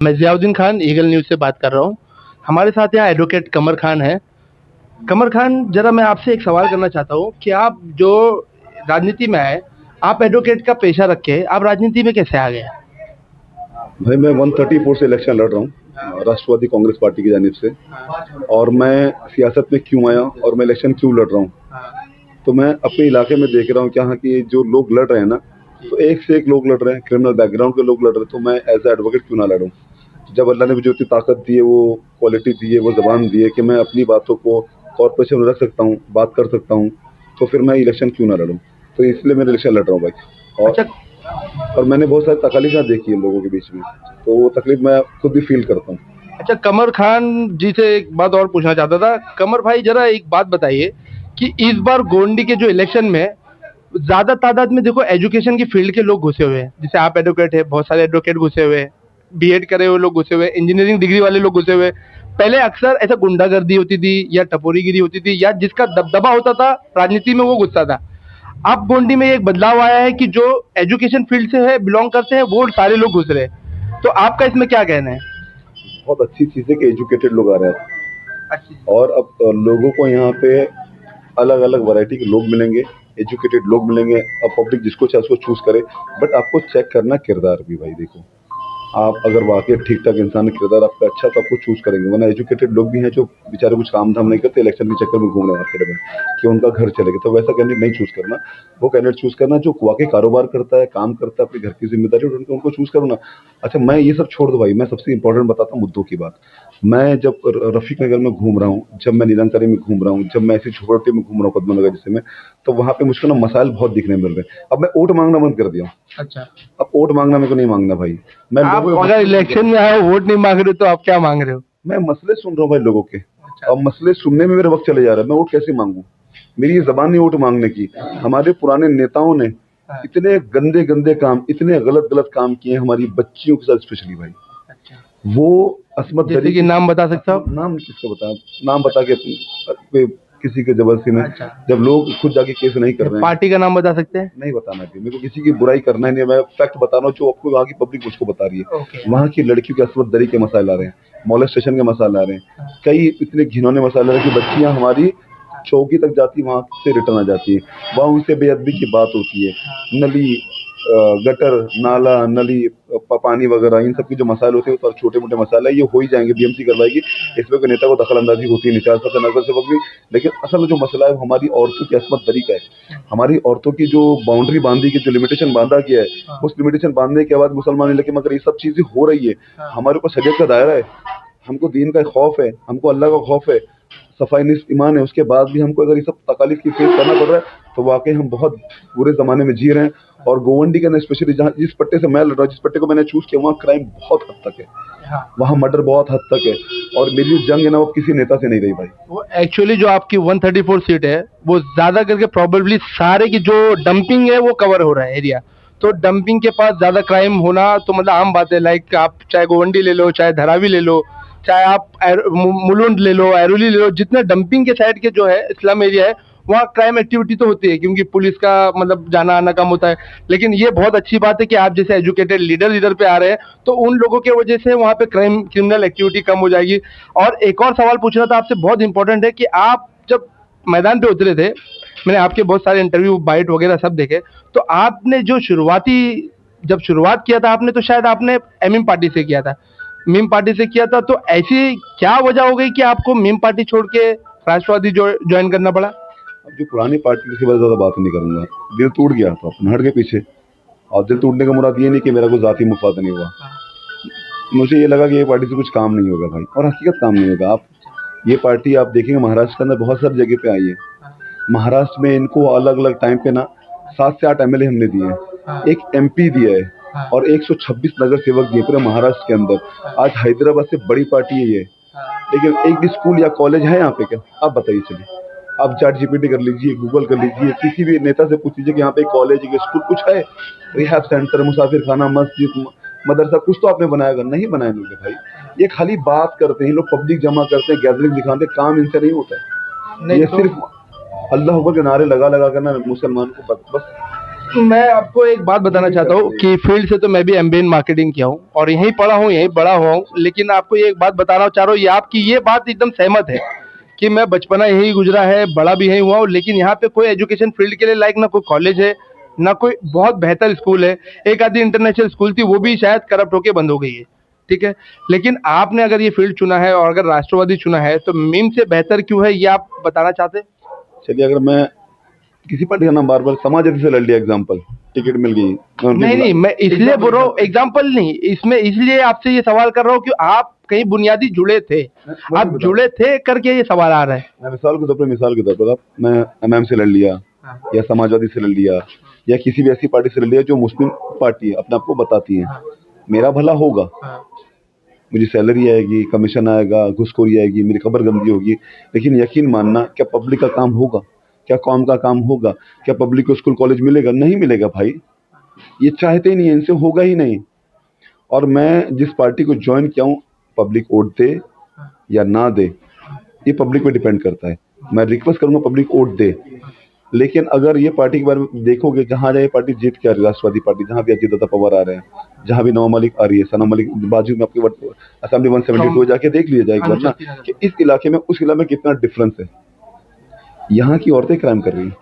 मैं Ziauddin Khan eagle news से बात कर रहा हूँ। हमारे साथ यहाँ एडवोकेट कमर खान है। कमर खान, ज़रा मैं आपसे एक सवाल करना चाहता हूँ कि आप जो राजनीति में आए, आप एडवोकेट का पेशा रख के आप राजनीति में कैसे आ गए? भाई मैं 134 से इलेक्शन लड़ रहा हूँ राष्ट्रवादी कांग्रेस पार्टी की जानिब से। और मैं सियासत में क्यों आया और मैं इलेक्शन क्यों लड़ रहा हूँ, तो मैं अपने इलाके में देख रहा हूँ कि यहाँ की जो लोग लड़ रहे हैं ना, तो एक से एक लोग लड़ रहे हैं, क्रिमिनल बैकग्राउंड के लोग लड़ रहे हैं। तो मैं एज ए एडवोकेट क्यों ना लड़ूं? जब अल्लाह ने मुझे उतनी ताकत दी है, वो क्वालिटी दी है, वो ज़बान दी है कि मैं अपनी बातों को कॉर्पोरेशन में रख सकता हूँ, बात कर सकता हूँ, तो फिर मैं इलेक्शन क्यों ना लड़ूं? तो इसलिए मैं इलेक्शन लड़ रहा हूँ भाई। अच्छा, और मैंने बहुत सारी तकलीफें देखी है लोगों के बीच में, तो वो तकलीफ मैं खुद भी फील करता हूँ। अच्छा, कमर खान जी से एक बात और पूछना चाहता था। कमर भाई, ज़रा एक बात बताइए कि इस बार गोंडी के जो इलेक्शन में ज़्यादा तादाद में देखो एजुकेशन की फील्ड के लोग घुसे हुए हैं। जैसे आप एडवोकेट हैं, बहुत सारे एडवोकेट घुसे हुए हैं, बीएड करे हुए लोग घुसे हुए हैं, इंजीनियरिंग डिग्री वाले लोग घुसे हुए हैं। पहले अक्सर ऐसा गुंडागर्दी होती थी या टपोरीगिरी होती थी या जिसका दबदबा होता था राजनीति में वो घुसता था। अब गोंडी में एक बदलाव आया है कि जो एजुकेशन फील्ड से है बिलोंग करते हैं वो सारे लोग घुस रहे हैं। तो आपका इसमें क्या कहना है? बहुत अच्छी चीज़ है कि एजुकेटेड लोग आ रहे हैं। अच्छी। और अब लोगों को यहाँ पे अलग अलग वैरायटी के लोग मिलेंगे, एजुकेटेड लोग मिलेंगे। अब पब्लिक जिसको चाहे उसको चूज करे, बट आपको चेक करना किरदार भी। भाई देखो, आप अगर वाकई ठीक ठाक इंसान है, किरदार आपका अच्छा, तो आपको चूज करेंगे। वरना एजुकेटेड लोग भी हैं जो बेचारे कुछ काम धाम नहीं करते, इलेक्शन के चक्कर में घूम रहे हैं मार्केट में कि उनका घर चलेगा, तो वैसा कैंडिडेट नहीं चूज करना। वो कैंडिडेट चूज करना जो वाकई कारोबार करता है, काम करता है, अपने घर की जिम्मेदारी, और उनको चूज करो ना। अच्छा, मैं ये सब छोड़ दो भाई, मैं सबसे इंपॉर्टेंट बताता हूँ मुद्दों की बात। मैं जब रफीक नगर में घूम रहा हूँ, जब मैं नीलंकरी में घूम रहा हूँ, जब मैं ऐसी झोपड़पट्टी में घूम रहा हूँ पद्मा नगर जिससे में, तो वहाँ पे मुझको ना मसाइल बहुत दिखने मिल रहे हैं। अब मैं वोट मांगना बंद कर दिया हूँ। अच्छा, अब वोट मांगना मेरे को नहीं मांगना भाई। मैं आप लोगों अगर इलेक्शन में आए हो वोट नहीं मांग रहे हो तो आप क्या मांग रहे हो? मैं मसले सुन रहा हूँ भाई लोगों के। अच्छा। और मसले सुनने में मेरा वक्त चले जा रहा है, मैं वोट कैसे मांगू? मेरी ये जबान नहीं वोट मांगने की। हमारे पुराने नेताओं ने इतने गंदे गंदे काम, इतने गलत गलत काम किए हमारी बच्चियों के साथ स्पेशली भाई। अच्छा, वो असमत जैसे दरी कि नाम बता सकते हो आप? नाम किसको बता, नाम बता के किसी के जबरदस्ती में, अच्छा, जब लोग खुद जाके केस नहीं कर रहे हैं। पार्टी का नाम बता सकते हैं? नहीं बताना चाहिए मेरे को, किसी की बुराई करना ही नहीं है। मैं फैक्ट बता रहा हूँ जो आपको वहाँ की पब्लिक मुझको बता रही है। ओके। वहाँ की लड़कियों के असमत दरी के मसाइल आ रहे हैं, मोलेस्टेशन के मसाइल आ रहे हैं, कई इतने घिनौने मसाइल आ रहे हैं कि बच्चियाँ हमारी चौकी तक जाती, वहाँ से रिटर्न आ जाती है। वहाँ उनसे बेअदबी की बात होती है। नली, गटर, नाला, नली, पानी वगैरह, इन सब की जो मसाइल होते हैं, तो छोटे मोटे मसाले ये हो ही जाएंगे, बीएमसी करवाएगी। इसमें कोई नेता को दखल अंदाजी होती है, निचार सदन नगर सेवक भी। लेकिन असल जो मसला है वो हमारी औरतों की असमत दरी का है। हमारी औरतों की जो बाउंड्री बांधी की, जो लिमिटेशन बांधा गया है, उस लिमिटेशन बांधने के बाद मुसलमान, लेकिन मगर ये सब चीजें हो रही है। हमारे ऊपर शरीयत का दायरा है, हमको दीन का खौफ है, हमको अल्लाह का खौफ है, सफाई निस ईमान है, उसके बाद भी हमको अगर ये सब तकालीफ की फेस करना पड़ रहा है, तो वाकई हम बहुत बुरे ज़माने में जी रहे हैं। और गोवंडी के अंदर स्पेशली, जहाँ जिस पट्टे से मैं लड़ रहा हूँ, जिस पट्टे को मैंने चूज़ किया, वहाँ क्राइम बहुत हद तक है, वहाँ मर्डर बहुत हद तक है। और मेरी जो जंग है ना, वो किसी नेता से नहीं रही भाई। वो एक्चुअली जो आपकी 134 सीट है वो ज़्यादा करके प्रोबेबली सारे की जो डंपिंग है वो कवर हो रहा है एरिया। तो डंपिंग के पास ज़्यादा क्राइम होना तो मतलब आम बात है। लाइक आप चाहे गोवंडी ले लो, चाहे धरावी ले लो, चाहे आप मुलुंड ले लो, ऐरोली ले लो, जितने डंपिंग के साइड के जो है इस्लाम एरिया है वहाँ क्राइम एक्टिविटी तो होती है क्योंकि पुलिस का मतलब जाना आना कम होता है। लेकिन ये बहुत अच्छी बात है कि आप जैसे एजुकेटेड लीडर लीडर पे आ रहे हैं, तो उन लोगों की वजह से वहाँ पे क्रिमिनल एक्टिविटी कम हो जाएगी। और एक और सवाल पूछना था आपसे, बहुत इंपॉर्टेंट है कि आप जब मैदान पे उतरे थे, मैंने आपके बहुत सारे इंटरव्यू बाइट वगैरह सब देखे, तो आपने जो जब शुरुआत किया था आपने, तो शायद आपने एमएम पार्टी से किया था, मीम पार्टी से किया था। तो ऐसी क्या वजह हो गई कि आपको मीम पार्टी छोड़ के राष्ट्रवादी ज्वाइन करना पड़ा? अब जो पुरानी पार्टी की बात ज़्यादा बात नहीं करूंगा, दिल टूट गया तो अपन हट के पीछे। और दिल टूटने का मुराद ये नहीं कि मेरा कोई जाती मुफाद नहीं हुआ, मुझे ये लगा कि ये पार्टी से कुछ काम नहीं होगा भाई, और हकीकत काम नहीं होगा। आप ये पार्टी आप देखेंगे महाराष्ट्र के अंदर बहुत सारी जगह पे आई है। महाराष्ट्र में इनको अलग अलग टाइम पे ना 7 से 8 एमएलए हमने दिए हैं, एक एमपी दिया है, और 126 नगर सेवक दिए पूरे महाराष्ट्र के अंदर। आज हैदराबाद से बड़ी पार्टी है ये, लेकिन एक भी स्कूल या कॉलेज है यहाँ पे क्या? आप बताइए। चलिए, आप चैट जीपीटी कर लीजिए, गूगल कर लीजिए, किसी भी नेता से पूछ लीजिए कि यहाँ पे कॉलेज या स्कूल कुछ है, रिहैब सेंटर, मुसाफिर खाना, मस्जिद, मदरसा, कुछ तो आपने बनाया? नहीं बनाया लोग भाई। ये खाली बात करते हैं लोग, पब्लिक जमा करते हैं, गैदरिंग दिखाते हैं, काम इनसे नहीं होता है। ये सिर्फ अल्लाह अकबर के नारे लगा लगा कर ना मुसलमान को बस मैं आपको एक बात बताना चाहता हूँ कि फील्ड से तो मैं भी एमबीए इन मार्केटिंग किया हूँ और यहीं पढ़ा हूँ, यहीं बड़ा हुआ हूँ, लेकिन आपको ये एक बात बताना चाह रहा हूँ, ये आपकी ये बात एकदम सहमत है कि मैं बचपना यहीं गुजरा है, बड़ा भी यहीं हुआ हूँ, लेकिन यहाँ पे कोई एजुकेशन फील्ड के लिए लायक ना कोई कॉलेज है, ना कोई बहुत बेहतर स्कूल है। एक आधी इंटरनेशनल स्कूल थी, वो भी शायद करप्ट होके बंद हो गई है, ठीक है। लेकिन आपने अगर ये फील्ड चुना है और अगर राष्ट्रवादी चुना है, तो मीम से बेहतर क्यों है, ये आप बताना चाहते हैं? चलिए, अगर मैं किसी पार्टी का नाम बार बार समाजवादी से लड़ लिया, एग्जाम्पल टिकट मिल गई, मैं उनके नहीं नहीं, मैं इसलिए बोल रहा हूँ, एग्जाम्पल एग्जाम्पल नहीं, इसमें इसलिए आपसे ये सवाल कर रहा हूँ कि आप कहीं बुनियादी जुड़े थे, वही आप बता रहा जुड़े थे करके ये सवाल आ रहा है। मैं मिसाल के तौर पर आप मैं एमएम से लड़ लिया हाँ, या समाजवादी से लड़ लिया या किसी भी ऐसी पार्टी से लड़ लिया जो मुस्लिम पार्टी है, अपने आप को बताती है, हाँ, मेरा भला होगा, हाँ, मुझे सैलरी आएगी, कमीशन आएगा, घुसखोरी आएगी, मेरी खबर गंदी होगी, लेकिन यकीन मानना, क्या पब्लिक का काम होगा? क्या कौम का काम होगा? क्या पब्लिक को स्कूल कॉलेज मिलेगा? नहीं मिलेगा भाई, ये चाहते ही नहीं है, इनसे होगा ही नहीं। और मैं जिस पार्टी को ज्वाइन किया हूँ, पब्लिक वोट दे या ना दे, ये पब्लिक पे डिपेंड करता है। मैं रिक्वेस्ट करूंगा पब्लिक वोट दे, लेकिन अगर ये पार्टी के बारे में देखोगे, जहाँ जहाँ ये पार्टी जीत के आ रही है, राष्ट्रवादी पार्टी, जहाँ भी अजीत दादा पवार आ रहे हैं, जहाँ भी नवाब मलिक आ रही है, सना मलिक बाजू में आपके असेंबली 172 जाके देख लिया जाए एक बार ना, कि इस इलाके में उस इलाके में कितना डिफरेंस है। यहाँ की औरतें क्राइम कर रही हैं,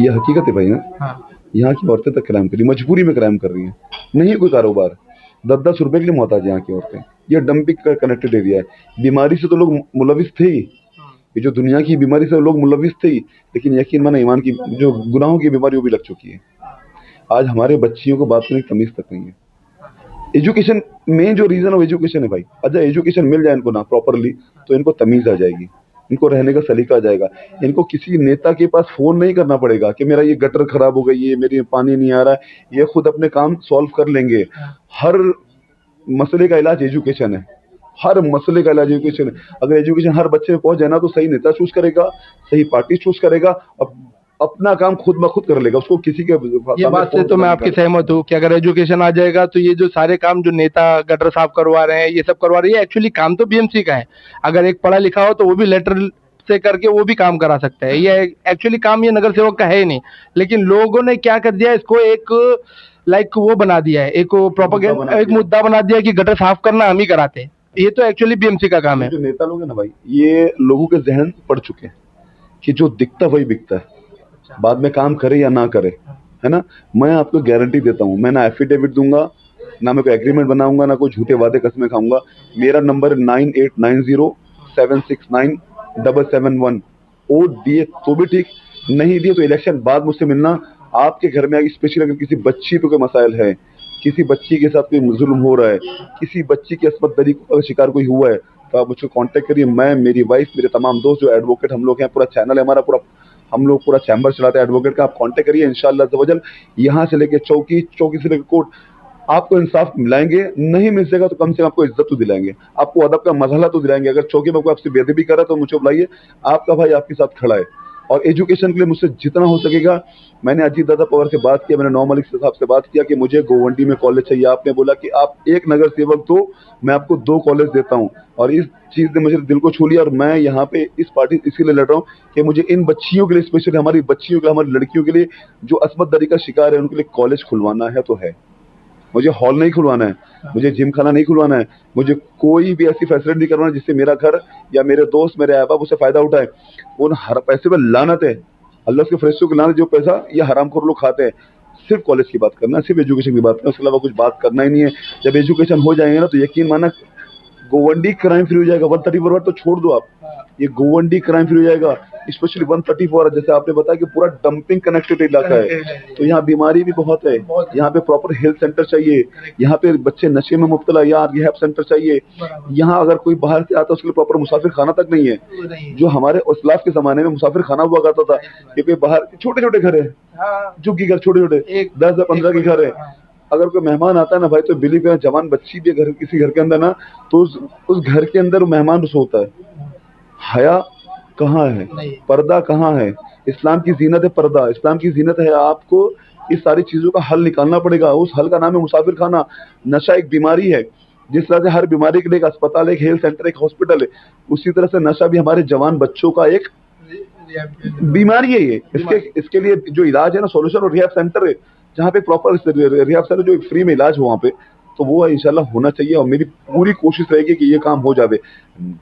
ये हकीकत है भाई ना। हाँ, यहाँ की औरतें तक क्राइम कर रही हैं, मजबूरी में क्राइम कर रही हैं, नहीं कोई कारोबार, 10-10 रुपए के लिए मोहताज है यहाँ की औरतें। ये डंपिंग का कनेक्टेड एरिया है। बीमारी से तो लोग मुलविस थे ही, ये जो दुनिया की बीमारी से लोग मुलविस थे ही, लेकिन यकीन माना ईमान की जो गुनाहों की बीमारी वो भी लग चुकी है। आज हमारे बच्चियों को बात करने की तमीज तक नहीं है। एजुकेशन, मेन जो रीजन है वो एजुकेशन है भाई। अच्छा, एजुकेशन मिल जाए इनको ना प्रॉपरली, तो इनको तमीज आ जाएगी, इनको रहने का सलीका आ जाएगा। इनको किसी नेता के पास फोन नहीं करना पड़ेगा कि मेरा ये गटर खराब हो गई है, मेरे पानी नहीं आ रहा है, ये खुद अपने काम सॉल्व कर लेंगे। हर मसले का इलाज एजुकेशन है, हर मसले का इलाज एजुकेशन है। अगर एजुकेशन हर बच्चे में पहुंच जाए ना, तो सही नेता चूज करेगा, सही पार्टी चूज करेगा, अपना काम खुद ब खुद कर लेगा, उसको किसी के ये बात से तो मैं आपकी सहमत हूँ कि अगर एजुकेशन आ जाएगा तो ये जो सारे काम जो नेता गटर साफ करवा रहे हैं, ये सब करवा रही है, एक्चुअली काम तो बीएमसी का है। अगर एक पढ़ा लिखा हो तो वो भी लेटर से करके वो भी काम करा सकता है। ये एक्चुअली काम ये नगर सेवक का है ही नहीं, लेकिन लोगों ने क्या कर दिया, इसको एक लाइक वो बना दिया है, एक प्रोपेगेंडा, एक मुद्दा बना दिया कि गटर साफ करना हम ही कराते हैं। ये तो एक्चुअली बीएमसी का काम है। जो नेता लोग हैं ना भाई, ये लोगों के जहन पड़ चुके हैं कि जो दिखता वही बिकता है, बाद में काम करे या ना करे, है ना। मैं आपको गारंटी देता हूँ, मैं ना एफिडेविट दूंगा, ना मैं कोई एग्रीमेंट बनाऊंगा, ना कोई झूठे वादे कसमें खाऊंगा। मेरा नंबर 9890769771। वोट दिए तो भी ठीक, नहीं दिए तो इलेक्शन बाद मुझसे मिलना। आपके घर में आगे, स्पेशली अगर किसी बच्ची पे कोई मसाइल है, किसी बच्ची के साथ कोई जुल्म हो रहा है, किसी बच्ची की अस्मत दरी का शिकार कोई हुआ है, तो आप मुझको कांटेक्ट करिए। मैं, मेरी वाइफ, मेरे तमाम दोस्त जो एडवोकेट हम लोग हैं, पूरा चैनल है हमारा, पूरा हम लोग पूरा चैम्बर चलाते हैं एडवोकेट का। आप कांटेक्ट करिए, इंशाअल्लाह अज़्ज़-व-जल यहाँ से लेके चौकी, चौकी से लेकर कोर्ट, आपको इंसाफ मिलाएंगे। नहीं मिल सकेगा तो कम से कम आपको इज्जत तो दिलाएंगे, आपको अदब का मरहला तो दिलाएंगे। अगर चौकी में कोई आपसे बेअदबी कर रहा है तो मुझे बुलाइए, आपका भाई आपके साथ खड़ा है। और एजुकेशन के लिए मुझसे जितना हो सकेगा, मैंने अजीत दादा पवार से बात किया, मैंने नवाब मलिक साहब से बात किया कि मुझे गोवंडी में कॉलेज चाहिए। आपने बोला कि आप एक नगर सेवक दो, मैं आपको 2 कॉलेज देता हूँ। और इस चीज़ ने मुझे दिल को छू लिया। और मैं यहाँ पे इस पार्टी इसीलिए लड़ रहा हूँ कि मुझे इन बच्चियों के लिए, स्पेशली हमारी बच्चियों के लिए, हमारी लड़कियों के लिए जो अस्मत दरी का शिकार है, उनके लिए कॉलेज खुलवाना है तो है। मुझे हॉल नहीं खुलवाना है, मुझे जिम खाना नहीं खुलवाना है, मुझे कोई भी ऐसी फैसिलिटी नहीं करवाना जिससे मेरा घर या मेरे दोस्त, मेरे अहबाब उससे फ़ायदा उठाए। उन हर पैसे पर लानत है, अल्लाह के फरिश्तों की लानत, जो पैसा ये हरामखोर लोग खाते हैं। सिर्फ कॉलेज की बात करना है, सिर्फ एजुकेशन की बात करना है, उसके अलावा कुछ बात करना ही नहीं है। जब एजुकेशन हो जाएंगे ना, तो यकीन माना गोवंडी क्राइम फ्री हो जाएगा। 134 तो छोड़ दो आप, ये गोवंडी क्राइम फ्री हो जाएगा। स्पेशली 134, जैसे आपने बताया कि पूरा डंपिंग कनेक्टेड इलाका है, तो यहाँ बीमारी भी बहुत है। यहाँ पे प्रॉपर हेल्थ सेंटर चाहिए, यहाँ पे बच्चे नशे में मुब्तला, यहाँ रिहैब सेंटर चाहिए। यहाँ अगर कोई बाहर से आता है उसके लिए प्रॉपर मुसाफिर खाना तक नहीं है। जो हमारे इस्लाफ के जमाने में मुसाफिर खाना हुआ करता था, कि कोई बाहर छोटे छोटे घर है, झुग्गी घर, छोटे छोटे 10 या 15 के घर है। अगर कोई मेहमान आता है ना भाई, तो बिलीव करें, जवान बच्ची भी घर, किसी घर के अंदर ना, तो उस घर के अंदर मेहमान सोता है। हया कहाँ है, पर्दा कहाँ है? इस्लाम की जीनत है पर्दा, इस्लाम की जीनत है। आपको इस सारी चीज़ों का हल निकालना पड़ेगा। उस हल का नाम है मुसाफिर खाना। नशा एक बीमारी है, जिस तरह से हर बीमारी के लिए एक अस्पताल, एक हेल्थ सेंटर, एक हॉस्पिटल है, उसी तरह से नशा भी हमारे जवान बच्चों का एक बीमारी है ये। इसके लिए जो इलाज है ना, सॉल्यूशन और रिहैब सेंटर है, जहाँ पे प्रॉपर रिहैब सेंटर जो फ्री में इलाज हो वहाँ पे, तो वो इंशाल्लाह होना चाहिए। और मेरी पूरी कोशिश रहेगी कि ये काम हो जावे।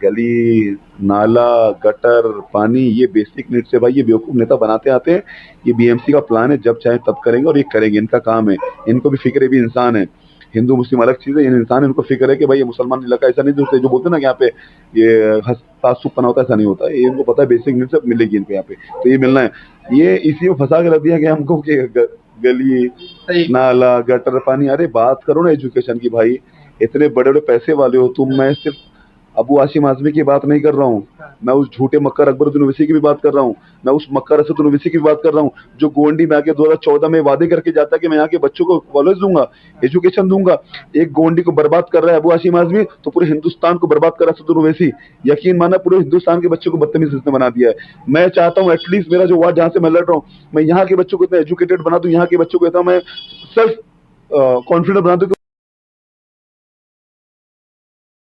गली नाला गटर पानी ये बेसिक नीड्स है भाई, ये बेवकूफ नेता बनाते आते हैं। ये बीएमसी का प्लान है, जब चाहे तब करेंगे और ये करेंगे, इनका काम है। इनको भी फिक्र है, भी इंसान है। हिंदू मुस्लिम अलग चीज है, इन इंसान है, इनको फिक्र है कि भाई ये मुसलमान इलाका ऐसा नहीं जो बोलते हैं ना कि यहाँ पे ये तासुब पना होता है, ऐसा नहीं होता है। ये इनको पता है बेसिक नीड्स सब मिलेगी इनको यहाँ पे, तो ये मिलना है। ये इसी में फंसा के रख दिया गया हमको कि गली नाला गटर पानी। अरे बात करो ना एजुकेशन की भाई, इतने बड़े बड़े पैसे वाले हो तुम। मैं सिर्फ अबू आसिम आजमी की बात नहीं कर रहा हूँ, मैं उस झूठे मक्कर अकबरुद्दीन ओवैसी की भी बात कर रहा हूँ, मैं उस मक्कर असदुद्दीन ओवैसी की भी बात कर रहा हूँ जो गोंडी में आके 2014 में वादे करके जाता है कि मैं यहाँ के बच्चों को कॉलेज दूंगा, एजुकेशन दूंगा। एक गोंडी को बर्बाद कर रहा है अबू आसिम आजमी, तो पूरे हिंदुस्तान को बर्बाद कर रहा है असदुद्दीन ओवैसी। यकीन माना पूरे हिंदुस्तान के बच्चों को बदतमीज इसने बना दिया है। मैं चाहता हूँ एटलीस्ट मेरा जो वार्ड जहाँ से मैं लड़ रहा हूँ, मैं यहाँ के बच्चों को इतना एजुकेटेड बना दूं, यहाँ के बच्चों को इतना मैं सेल्फ कॉन्फिडेंट बना दूं।